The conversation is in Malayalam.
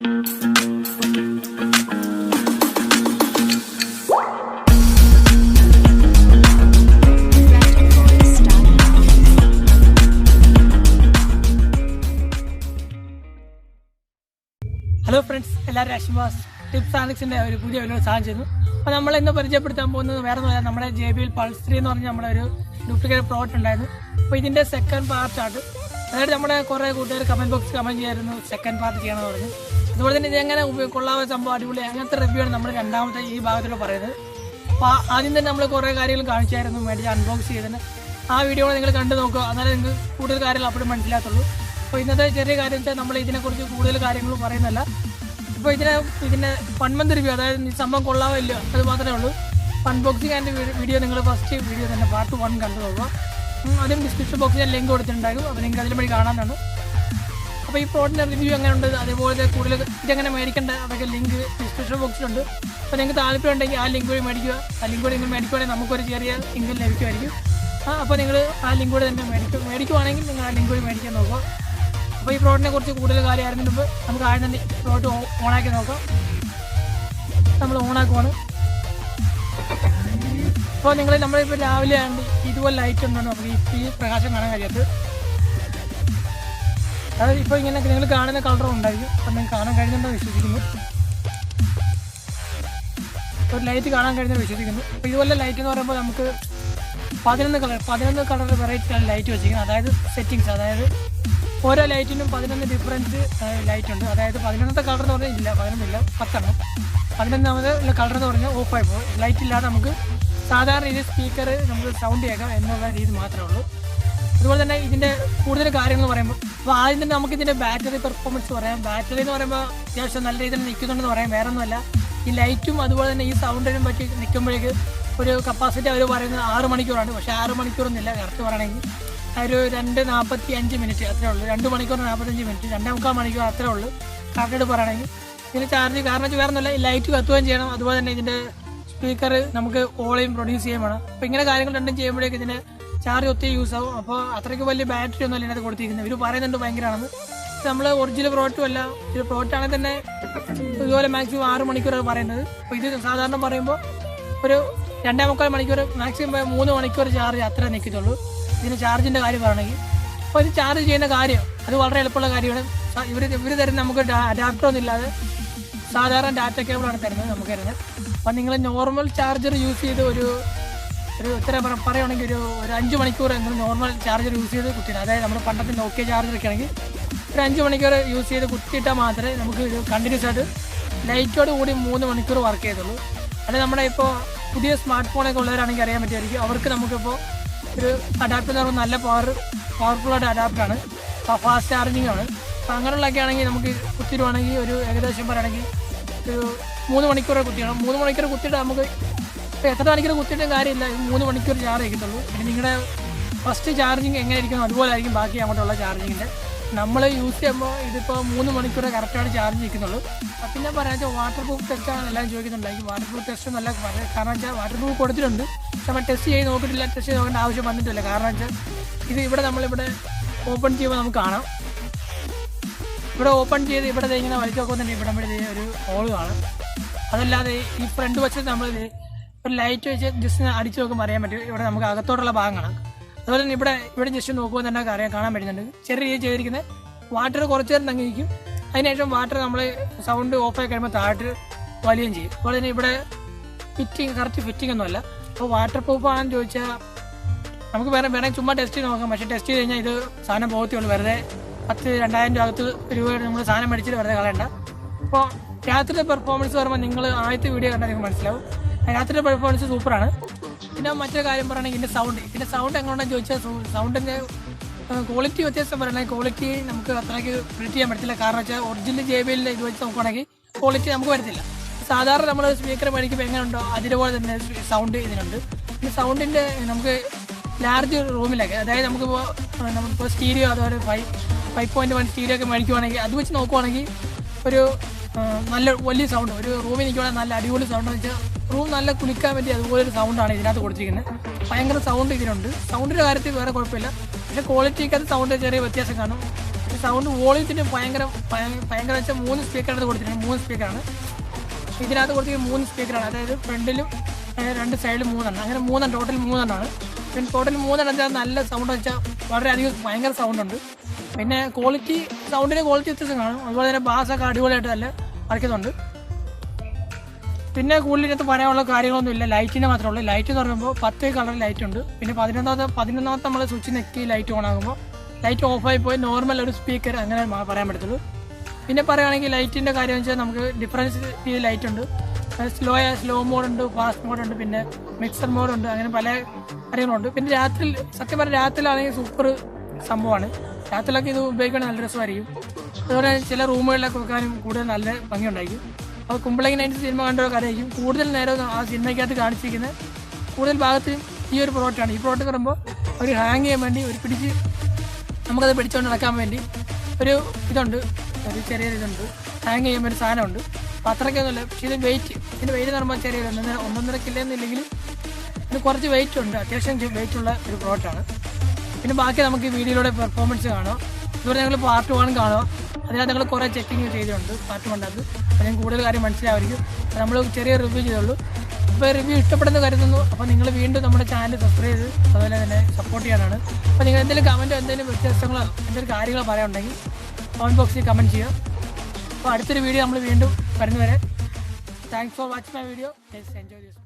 ഹലോ ഫ്രണ്ട്സ്, എല്ലാവരും അശ്വാസ് ടിപ്സ് ആൻഡ് ഒരു പുതിയ വീഡിയോ സാധനം ചെയ്യുന്നു. അപ്പോൾ നമ്മൾ ഇന്ന് പരിചയപ്പെടുത്താൻ പോകുന്നത് വേറെ ഒന്നുമല്ല, നമ്മുടെ JBL Pulse 3 എന്ന് പറഞ്ഞ നമ്മുടെ ഒരു ഡ്യൂപ്ലിക്കേറ്റ് പ്രോഡക്റ്റ് ഉണ്ടായിരുന്നു. അപ്പോൾ ഇതിൻ്റെ സെക്കൻഡ് പാർട്ടാണ്. അതായത് നമ്മുടെ കുറേ കൂട്ടുകാർ കമൻറ്റ് ബോക്സ് കമൻറ്റ് ചെയ്യായിരുന്നു സെക്കൻഡ് പാർട്ട് ചെയ്യണമെന്ന് പറഞ്ഞു. അതുപോലെ തന്നെ ഇതെങ്ങനെ കൊള്ളാവുന്ന സംഭവം അടിപൊളി അങ്ങനത്തെ റിവ്യൂ ആണ് നമ്മൾ രണ്ടാമത്തെ ഈ ഭാഗത്തിൽ പറയുന്നത്. അപ്പോൾ ആദ്യം തന്നെ നമ്മൾ കുറേ കാര്യങ്ങൾ കാണിച്ചായിരുന്നു മേടിച്ച് അൺബോക്സ് ചെയ്തതിന്. ആ വീഡിയോ നിങ്ങൾ കണ്ടു നോക്കുക, എന്നാലേ നിങ്ങൾക്ക് കൂടുതൽ കാര്യങ്ങൾ അപ്പോഴും മനസ്സിലാത്തുള്ളൂ. അപ്പോൾ ഇന്നത്തെ ചെറിയ കാര്യം വെച്ചാൽ നമ്മൾ ഇതിനെക്കുറിച്ച് കൂടുതൽ കാര്യങ്ങൾ പറയുന്നില്ല. ഇപ്പോൾ ഇതിൻ്റെ 1 month റിവ്യൂ, അതായത് ഈ സംഭവം കൊള്ളാവില്ല അത് മാത്രമേ ഉള്ളൂ. അൺബോക്സിങ് ആൻഡ് വീഡിയോ നിങ്ങൾ ഫസ്റ്റ് വീഡിയോ തന്നെ പാർട്ട് 1 കണ്ടു നോക്കുക. അതും ഡിസ്ക്രിപ്ഷൻ ബോക്സിൽ ഞാൻ ലിങ്ക് കൊടുത്തിട്ടുണ്ടാകും, അപ്പോൾ നിങ്ങൾക്ക് അതിൽ വഴി കാണാനാണ്. അപ്പോൾ ഈ പ്രോഡക്റ്റിൻ്റെ റിവ്യൂ എങ്ങനെ ഉണ്ട്, അതേപോലെ കൂടുതൽ ഇതെങ്ങനെ മേടിക്കേണ്ട അതൊക്കെ ലിങ്ക് ഡിസ്ക്രിപ്ഷൻ ബോക്സിലുണ്ട്. അപ്പോൾ നിങ്ങൾക്ക് താല്പര്യം ഉണ്ടെങ്കിൽ ആ ലിങ്ക് വഴി മേടിക്കുക. ആ ലിങ്ക് വഴി നിങ്ങൾ മേടിക്കുകയാണെങ്കിൽ നമുക്കൊരു ചെറിയ ഇൻകം ലഭിക്കുമായിരിക്കും. അപ്പോൾ നിങ്ങൾ ആ ലിങ്ക് വഴി തന്നെ മേടിക്കുവാണെങ്കിൽ നിങ്ങൾ ആ ലിങ്ക് വഴി മേടിക്കാൻ നോക്കുക. അപ്പോൾ ഈ പ്രോഡക്റ്റിനെ കുറിച്ച് കൂടുതൽ കാര്യം അറിയുന്നതിന് മുമ്പ് നമുക്ക് ആദ്യം തന്നെ പ്രോഡക്റ്റ് ഓണാക്കി നോക്കാം. നമ്മൾ ഓണാക്കുവാണ്. അപ്പോൾ നമ്മളിപ്പോൾ രാവിലെ ആണ്ട് ഇതുപോലെ ലൈറ്റ് ഉണ്ടെന്ന് നമുക്ക് ഈ പ്രകാശം കാണാൻ കഴിയാത്തത്. അതായത് ഇപ്പോൾ ഇങ്ങനെ നിങ്ങൾ കാണുന്ന കളറും ഉണ്ടായിരിക്കും. അപ്പം നിങ്ങൾക്ക് കാണാൻ കഴിയുന്നുണ്ടെന്ന് വിശ്വസിക്കുന്നു. ഒരു ലൈറ്റ് കാണാൻ കഴിയുന്നത് വിശ്വസിക്കുന്നു. അപ്പോൾ ഇതുപോലെ ലൈറ്റ് എന്ന് പറയുമ്പോൾ നമുക്ക് 11 കളർ വെറൈറ്റിയാണ് ലൈറ്റ് വെച്ചിരിക്കുന്നത്. അതായത് സെറ്റിങ്സ്, അതായത് ഓരോ ലൈറ്റിനും 11 ഡിഫറൻറ്റ് ലൈറ്റ് ഉണ്ട്. അതായത് 11ത്തെ കളർ എന്ന് പറഞ്ഞാൽ ഇല്ല, 11 ഇല്ല, 10 11ാമത് കളർ എന്ന് പറഞ്ഞാൽ ഓഫായി പോകും. ലൈറ്റ് ഇല്ലാതെ നമുക്ക് സാധാരണ രീതിയിൽ സ്പീക്കർ നമുക്ക് സൗണ്ട് കേൾക്കാം എന്നുള്ള രീതി മാത്രമേ ഉള്ളൂ. അതുപോലെ തന്നെ ഇതിൻ്റെ കൂടുതൽ കാര്യങ്ങൾ പറയുമ്പോൾ അപ്പോൾ ആദ്യം തന്നെ നമുക്കിതിൻ്റെ ബാറ്ററി പെർഫോമൻസ് പറയാം. ബാറ്ററി എന്ന് പറയുമ്പോൾ അത്യാവശ്യം നല്ല രീതിയിൽ നിൽക്കുന്നുണ്ടെന്ന് പറയാം. വേറെ ഒന്നുമല്ല, ഈ ലൈറ്റും അതുപോലെ തന്നെ ഈ സൗണ്ടിനും പറ്റി നിൽക്കുമ്പോഴേക്ക് ഒരു കപ്പാസിറ്റി അവർ പറയുന്നത് 6 മണിക്കൂറാണ്. പക്ഷേ 6 മണിക്കൂറൊന്നുമില്ല, കറക്റ്റ് പറയണമെങ്കിൽ ഒരു 2:45 മിനിറ്റ് അത്രേ ഉള്ളൂ. 2 മണിക്കൂർ 45 മിനിറ്റ്, 2.25 മണിക്കൂർ അത്രേ ഉള്ളൂ കറക്റ്റായിട്ട് പറയണമെങ്കിൽ. ഇതിന് ചാർജ് കാരണം വേറെ ഒന്നുമില്ല, ഈ ലൈറ്റ് കത്തുകയും ചെയ്യണം. അതുപോലെ തന്നെ ഇതിൻ്റെ സ്പീക്കർ നമുക്ക് വോളിയം പ്രൊഡ്യൂസ് ചെയ്യാൻ വേണം. അപ്പോൾ ഇങ്ങനെ കാര്യങ്ങൾ രണ്ടും ചെയ്യുമ്പോഴേക്ക് ഇതിന് ചാർജ് ഒത്തിരി യൂസ് ആവും. അപ്പോൾ അത്രയ്ക്ക് വലിയ ബാറ്ററി ഒന്നും അല്ല ഇതിനകത്ത് കൊടുത്തിരിക്കുന്നത്. ഇവർ പറയുന്നുണ്ട് ഭയങ്കരമാണെന്ന്. നമ്മൾ ഒറിജിനൽ പ്രോഡക്റ്റും അല്ല, ഇത് പ്രോഡക്റ്റ് ആണെങ്കിൽ തന്നെ ഇതുപോലെ മാക്സിമം 6 മണിക്കൂറാണ് പറയുന്നത്. അപ്പോൾ ഇത് സാധാരണ പറയുമ്പോൾ ഒരു 2.25 മണിക്കൂർ, മാക്സിമം 3 മണിക്കൂർ ചാർജ് അത്ര നിൽക്കത്തുള്ളൂ. ഇതിന് ചാർജിൻ്റെ കാര്യം പറയണമെങ്കിൽ. അപ്പോൾ ഇത് ചാർജ് ചെയ്യുന്ന കാര്യം അത് വളരെ എളുപ്പമുള്ള കാര്യമാണ്. ഇവർ തരുന്ന നമുക്ക് അഡാപ്റ്റർ ഒന്നും ഇല്ലാതെ സാധാരണ ഡാറ്റ കേബിളാണ് തരുന്നത് നമുക്ക് തരുന്നത്. അപ്പോൾ നിങ്ങൾ നോർമൽ ചാർജർ യൂസ് ചെയ്ത് ഒരു ഇത്ര പറയുകയാണെങ്കിൽ ഒരു 5 മണിക്കൂർ നിങ്ങൾ നോർമൽ ചാർജർ യൂസ് ചെയ്ത് കുത്തിയിടുക. അതായത് നമ്മൾ പണ്ടത്തെ നോക്കിയ ചാർജറൊക്കെ ആണെങ്കിൽ ഒരു 5 മണിക്കൂർ യൂസ് ചെയ്ത് കുത്തിയിട്ടാൽ മാത്രമേ നമുക്ക് ഒരു കണ്ടിന്യൂസ് ആയിട്ട് ലൈറ്റോട് കൂടി 3 മണിക്കൂർ വർക്ക് ചെയ്തുള്ളൂ. അത് നമ്മുടെ ഇപ്പോൾ പുതിയ സ്മാർട്ട് ഫോണൊക്കെ ഉള്ളവരാണെങ്കിൽ അറിയാൻ പറ്റുമായിരിക്കും. അവർക്ക് നമുക്കിപ്പോൾ ഒരു അഡാപ്റ്റർ എന്ന് പറയുമ്പോൾ നല്ല പവർഫുള്ളായിട്ട് അഡാപ്റ്ററാണ്, ഫാസ്റ്റ് ചാർജിങ് ആണ്. അപ്പോൾ അങ്ങനെയുള്ളതൊക്കെ ആണെങ്കിൽ നമുക്ക് കുത്തിയിടുവാണെങ്കിൽ ഒരു ഏകദേശം പറയുകയാണെങ്കിൽ ഒരു 3 മണിക്കൂർ കുത്തിയിടണം. 3 മണിക്കൂർ കുത്തിയിട്ട് നമുക്ക് ഇപ്പോൾ എത്ര മണിക്കൂർ കുത്തിയിട്ടും കാര്യമില്ല, 3 മണിക്കൂർ ചാർജ് ചെയ്യത്തുള്ളൂ. പിന്നെ നിങ്ങളുടെ ഫസ്റ്റ് ചാർജിങ് എങ്ങനെ ഇരിക്കുന്നു അതുപോലെ ആയിരിക്കും ബാക്കി അങ്ങോട്ടുള്ള ചാർജിങ്ങിൻ്റെ. നമ്മൾ യൂസ് ചെയ്യുമ്പോൾ ഇതിപ്പോൾ 3 മണിക്കൂർ കറക്റ്റായിട്ട് ചാർജ് നിൽക്കുന്നുള്ളൂ. പിന്നെ പറയാൻ വെച്ചാൽ വാട്ടർ പ്രൂഫ് ടെസ്റ്റാണ് എല്ലാം ചോദിക്കുന്നുണ്ടായിരിക്കും. വാട്ടർ പ്രൂഫ് ടെസ്റ്റ് നല്ല കാരണം വെച്ചാൽ വാട്ടർ പ്രൂഫ് കൊടുത്തിട്ടുണ്ട്, നമ്മൾ ടെസ്റ്റ് ചെയ്ത് നോക്കിയിട്ടില്ല, ടെസ്റ്റ് ചെയ്ത് നോക്കേണ്ട ആവശ്യം വന്നിട്ടില്ല. കാരണം വെച്ചാൽ ഇത് നമ്മളിവിടെ ഓപ്പൺ ചെയ്യുമ്പോൾ നമുക്ക് കാണാം. ഇവിടെ ഓപ്പൺ ചെയ്ത് ഇവിടെ ഇങ്ങനെ വലിച്ചു നോക്കുന്നുണ്ട്, ഇവിടെ ഒരു ഹോൾ കാണാം. അതല്ലാതെ ഈ ഫ്രണ്ട് വശത്ത് നമ്മൾ ഒരു ലൈറ്റ് വെച്ച് ജസ്റ്റ് അടിച്ച് നോക്കുമ്പോൾ അറിയാൻ പറ്റും ഇവിടെ നമുക്ക് അകത്തോട്ടുള്ള ഭാഗം കാണാം. അതുപോലെ തന്നെ ഇവിടെ ജസ്റ്റ് നോക്കുമ്പോൾ തന്നെ കാണാൻ പറ്റുന്നുണ്ട്. ചെറിയ രീതിയിൽ ചെയ്തിരിക്കുന്നത് വാട്ടർ കുറച്ച് നേരം തങ്ങിയിരിക്കും. അതിനുശേഷം വാട്ടർ നമ്മൾ സൗണ്ട് ഓഫായി കഴിയുമ്പോൾ താഴോട്ട് വലിയുകയും ചെയ്യും. അതുപോലെ തന്നെ ഇവിടെ കറക്റ്റ് ഫിറ്റിംഗ് ഒന്നുമല്ല. അപ്പോൾ വാട്ടർ പ്രൂഫ് ആണെന്ന് ചോദിച്ചാൽ നമുക്ക് വേണമെങ്കിൽ ചുമ്മാ ടെസ്റ്റ് ചെയ്ത് നോക്കാം. പക്ഷേ ടെസ്റ്റ് ചെയ്ത് കഴിഞ്ഞാൽ ഇത് സാധനം പോകത്തേ ഉള്ളൂ. വെറുതെ 2,000 രൂപ നമ്മൾ സാധനം മേടിച്ചിട്ട് വെറുതെ കളയണ്ട. അപ്പോൾ രാത്രിയുടെ പെർഫോമൻസ് പറയുമ്പോൾ നിങ്ങൾ ആദ്യത്തെ വീഡിയോ കണ്ടാൽ നിങ്ങൾക്ക് മനസ്സിലാവും. രാത്രിയുടെ പെർഫോമൻസ് സൂപ്പറാണ്. പിന്നെ മറ്റൊരു കാര്യം പറയുകയാണെങ്കിൽ ഇതിൻ്റെ സൗണ്ട് എങ്ങനെയാണെന്ന് ചോദിച്ചാൽ സൗണ്ടിൻ്റെ ക്വാളിറ്റി വ്യത്യാസം പറയണമെങ്കിൽ ക്വാളിറ്റി നമുക്ക് അത്രയ്ക്ക് പ്രിഡിക്റ്റ് ചെയ്യാൻ പറ്റത്തില്ല. കാരണം വെച്ചാൽ ഒറിജിനൽ JBL ഇത് വെച്ച് നോക്കുകയാണെങ്കിൽ ക്വാളിറ്റി നമുക്ക് വരത്തില്ല. സാധാരണ നമ്മൾ സ്പീക്കർ മേടിക്കുമ്പോൾ എങ്ങനെയുണ്ടോ അതുപോലെ തന്നെ സൗണ്ട് ഇതിനുണ്ട്. ഈ സൗണ്ടിൻ്റെ നമുക്ക് ലാർജ് റൂമിലൊക്കെ, അതായത് നമുക്കിപ്പോൾ സ്റ്റീരിയോ അതുപോലെ 5.1 സ്റ്റീരിയോ ഒക്കെ മേടിക്കുവാണെങ്കിൽ അത് വെച്ച് നോക്കുവാണെങ്കിൽ ഒരു നല്ല വലിയ സൗണ്ട്, ഒരു റൂമിൽ നിൽക്കുവാണെങ്കിൽ നല്ല അടിപൊളി സൗണ്ട് എന്ന് വെച്ചാൽ റൂം നല്ല കുളിക്കാൻ പറ്റി അതുപോലൊരു സൗണ്ടാണ് ഇതിനകത്ത് കൊടുത്തിരിക്കുന്നത്. ഭയങ്കര സൗണ്ട് ഇതിനുണ്ട്. സൗണ്ടിൻ്റെ കാര്യത്തിൽ വേറെ കുഴപ്പമില്ല, പക്ഷേ ക്വാളിറ്റിക്കകത്ത് സൗണ്ട് ചെറിയ വ്യത്യാസം കാണും. സൗണ്ട് വോളിയത്തിന് ഭയങ്കര വെച്ചാൽ 3 സ്പീക്കറാണ് കൊടുത്തിട്ടുണ്ട്. 3 സ്പീക്കറാണ് ഇതിനകത്ത് കൊടുത്തിരിക്കുന്നത്. 3 സ്പീക്കറാണ്, അതായത് ഫ്രണ്ടിലും 2 സൈഡിലും 3 അങ്ങനെ 3 ടോട്ടൽ 3 പിന്നെ ടോട്ടൽ 3 വെച്ചാൽ നല്ല സൗണ്ട് വെച്ചാൽ വളരെയധികം ഭയങ്കര സൗണ്ടുണ്ട്. പിന്നെ സൗണ്ടിന് ക്വാളിറ്റി വ്യത്യാസം കാണും. അതുപോലെ തന്നെ ബാസൊക്കെ അടിപൊളിയായിട്ട് നല്ല വരയ്ക്കുന്നുണ്ട്. പിന്നെ കൂടുതൽ ഇതിനകത്ത് പറയാനുള്ള കാര്യങ്ങളൊന്നുമില്ല. ലൈറ്റിന് മാത്രമേ ഉള്ളൂ. ലൈറ്റ് എന്ന് പറയുമ്പോൾ 10 കളർ ലൈറ്റ് ഉണ്ട്. പിന്നെ 11ാമത്തെ നമ്മൾ സ്വിച്ച് നെക്കി ലൈറ്റ് ഓൺ ആകുമ്പോൾ ലൈറ്റ് ഓഫായി പോയി നോർമൽ ഒരു സ്പീക്കർ അങ്ങനെ പറയാൻ പറ്റത്തുള്ളൂ. പിന്നെ പറയുകയാണെങ്കിൽ ലൈറ്റിൻ്റെ കാര്യം വെച്ചാൽ നമുക്ക് ഡിഫറൻസ് ലൈറ്റ് ഉണ്ട്. സ്ലോ മോഡുണ്ട്, ഫാസ്റ്റ് മോഡുണ്ട്, പിന്നെ മിക്സർ മോഡുണ്ട്, അങ്ങനെ പല കാര്യങ്ങളുണ്ട്. പിന്നെ സത്യം പറഞ്ഞാൽ രാത്രിയിലാണെങ്കിൽ സൂപ്പർ സംഭവമാണ്. രാത്രിയിലൊക്കെ ഇത് ഉപയോഗിക്കാൻ നല്ല രസമായിരിക്കും. അതുപോലെ ചില റൂമുകളിലൊക്കെ വെക്കാനും കൂടുതൽ നല്ല ഭംഗിയുണ്ടായിരിക്കും. അപ്പോൾ കുമ്പളങ്ങി നൈറ്റ് സിനിമ കണ്ടൊക്കെ അറിയായിരിക്കും കൂടുതൽ നേരം ആ സിനിമയ്ക്കകത്ത് കാണിച്ചിരിക്കുന്നത് കൂടുതൽ ഭാഗത്തും ഈ ഒരു പ്രോഡക്റ്റാണ്. ഈ പ്രോഡക്റ്റ് പറയുമ്പോൾ ഒരു ഹാങ് ചെയ്യാൻ വേണ്ടി നമുക്കത് പിടിച്ചുകൊണ്ട് നടക്കാൻ വേണ്ടി ഒരു ചെറിയൊരു ഇതുണ്ട്. ഹാങ് ചെയ്യുമ്പോൾ ഒരു സാധനമുണ്ട്. അപ്പോൾ അത്രയ്ക്കൊന്നുമില്ല. പക്ഷേ ഇതിൻ്റെ വെയിറ്റ് എന്ന് പറയുമ്പോൾ ചെറിയ 1.5 കിലോന്നില്ലെങ്കിലും ഇത് കുറച്ച് വെയിറ്റ് ഉണ്ട്. അത്യാവശ്യം വെയിറ്റുള്ള ഒരു പ്രോഡക്റ്റാണ്. പിന്നെ ബാക്കി നമുക്ക് ഈ വീഡിയോയിലൂടെ പെർഫോമൻസ് കാണാം. ഇതുപോലെ ഞങ്ങൾ പാർട്ട് 1 കാണുക. അതിനകത്ത് ഞങ്ങൾ കുറേ ചെക്കിങ് ചെയ്തിട്ടുണ്ട് പാർട്ട് 1. അപ്പോൾ ഞാൻ കൂടുതൽ കാര്യം മനസ്സിലാവുമായിരിക്കും. നമ്മൾ ചെറിയ റിവ്യൂ ചെയ്തുള്ളൂ. അപ്പോൾ റിവ്യൂ ഇഷ്ടപ്പെടുന്ന കരുതുന്നു. അപ്പോൾ നിങ്ങൾ വീണ്ടും നമ്മുടെ ചാനൽ സബ്സ്ക്രൈബ് ചെയ്ത് അതുപോലെ തന്നെ സപ്പോർട്ട് ചെയ്യാനാണ്. അപ്പോൾ നിങ്ങൾ എന്തെങ്കിലും കമൻറ്റോ എന്തെങ്കിലും വ്യത്യാസങ്ങളോ എന്തെങ്കിലും കാര്യങ്ങളോ പറയാനുണ്ടെങ്കിൽ കമൻറ്റ് ബോക്സിൽ കമൻറ്റ് ചെയ്യുക. അപ്പോൾ അടുത്തൊരു വീഡിയോ നമ്മൾ വീണ്ടും വരുന്നവരെ thanks for watching my video. Enjoy this.